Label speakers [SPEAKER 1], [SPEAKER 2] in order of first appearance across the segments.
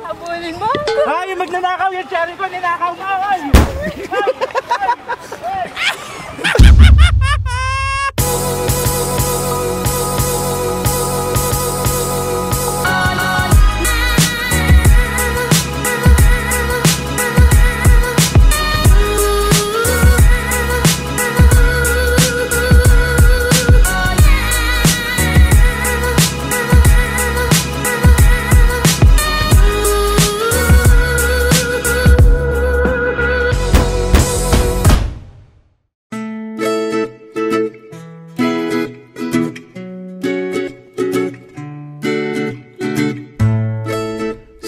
[SPEAKER 1] Habulin mo!
[SPEAKER 2] Ay, magnanakaw yan, Cherry ko, ninakaw mo! Ay!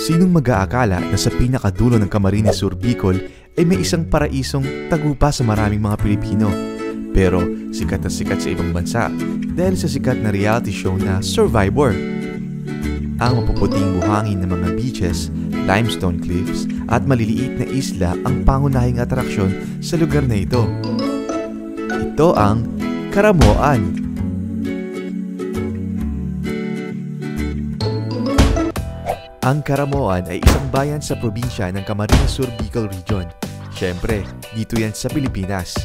[SPEAKER 3] Sinong mag-aakala na sa pinakadulo ng Camarines Sur, Bicol ay may isang paraisong tagupa sa maraming mga Pilipino. Pero sikat na sikat sa ibang bansa dahil sa sikat na reality show na Survivor. Ang mapuputing buhangin ng mga beaches, limestone cliffs at maliliit na isla ang pangunahing atraksyon sa lugar na ito. Ito ang Karamoan. Ang Karamoan ay isang bayan sa probinsya ng Camarines Sur, Bicol Region. Siyempre, dito yan sa Pilipinas.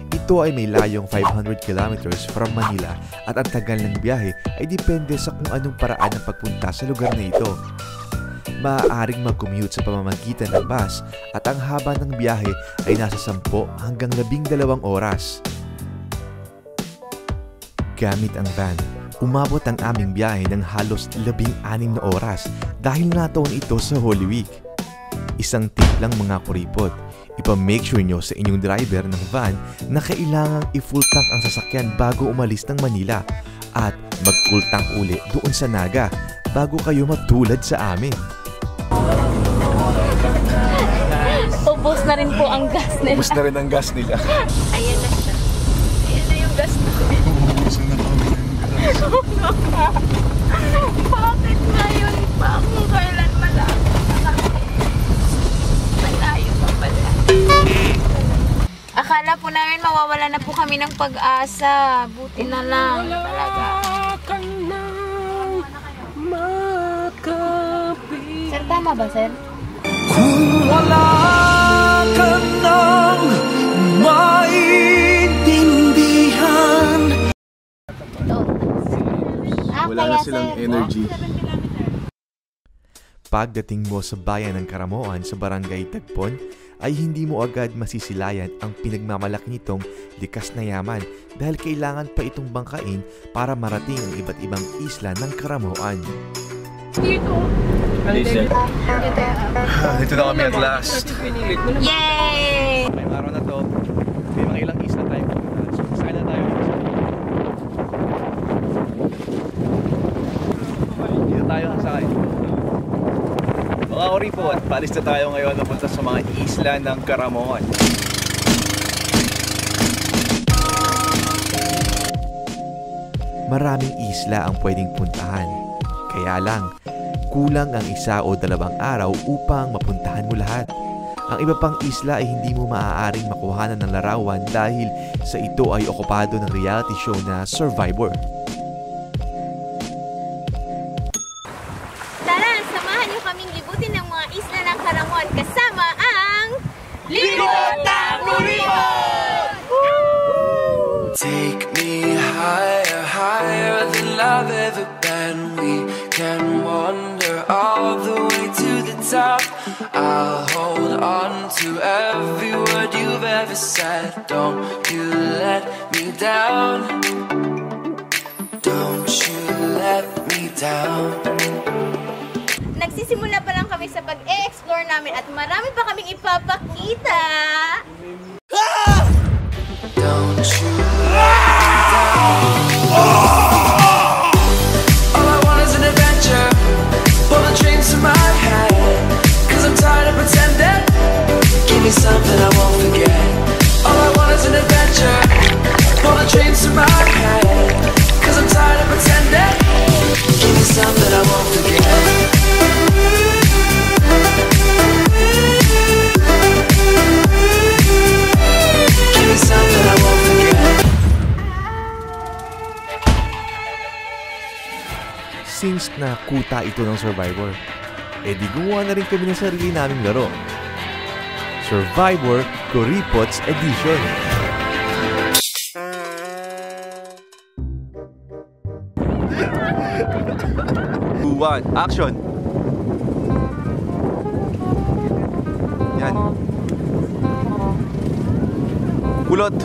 [SPEAKER 3] Ito ay may layong 500 kilometers from Manila at ang tagal ng biyahe ay depende sa kung anong paraan ng pagpunta sa lugar na ito. Maaaring mag-commute sa pamamagitan ng bus at ang haba ng biyahe ay nasa 10 hanggang 12 oras. Gamit ang van, umabot ang aming biyahe ng halos 16 na oras dahil nataon ito sa Holy Week. Isang tip lang mga kuripot, ipa-make sure nyo sa inyong driver ng van na kailangang i-full tank ang sasakyan bago umalis ng Manila at mag-full tank uli doon sa Naga bago kayo matulad sa amin.
[SPEAKER 1] Ubus na rin po ang gas nila.
[SPEAKER 3] Ubus na rin ang gas nila.
[SPEAKER 1] Ayan na siya. Ayan na yung gas na. Bakit ngayon pa? Kung kailan malayo pa pala. Akala po namin mawawala na po kami ng pag-asa. Buti na lang talaga. Sir, tama ba, sir?
[SPEAKER 4] Kung wala ka nang maintindihan.
[SPEAKER 3] Wala na silang energy. Pagdating mo sa bayan ng Karamoan sa barangay Tagpon, ay hindi mo agad masisilayan ang pinagmamalaki nitong likas na yaman dahil kailangan pa itong bangkain para marating ang iba't ibang isla ng Karamoan.
[SPEAKER 1] Dito.
[SPEAKER 3] Dito na kami at last.
[SPEAKER 1] Yay!
[SPEAKER 3] Ngayong araw na to, may mga ilang isla tayo. So, saan na tayo? Dito tayo sakay. Mga kuripot, paalis na tayo ngayon napunta sa mga isla ng Karamoan. Maraming isla ang pwedeng puntahan. Kaya lang, kulang ang 1 o 2 araw upang mapuntahan mo lahat. Ang iba pang isla ay hindi mo maaaring makuhanan ng larawan dahil sa ito ay okupado ng reality show na Survivor.
[SPEAKER 1] Tara, samahan niyo kaming libutin ng mga isla ng Karamoan kasama ang Libot ng Kuripot!
[SPEAKER 4] Take me higher, higher than I've ever been. We can wander all the way to the top. I'll hold on to every word you've ever said. Don't you let me down. Don't you let me down.
[SPEAKER 1] Nagsisimula pa lang kami sa pag-e-explore namin at marami pa kaming ipapakita.
[SPEAKER 4] Don't you let me down. All I want is an adventure. Pull the dreams to my head. Cause I'm tired of pretending. Give me something I won't forget. All I want is an adventure. Pull the dreams to my head. Cause I'm tired of pretending. Give me something I won't forget. Something I won't forget.
[SPEAKER 3] Since na kuta ito ng Survivor, E di gumawa na rin kami ng sarili naming laro. Survivor Kuripots Edition. 2, 1, action! Yan. Kulot!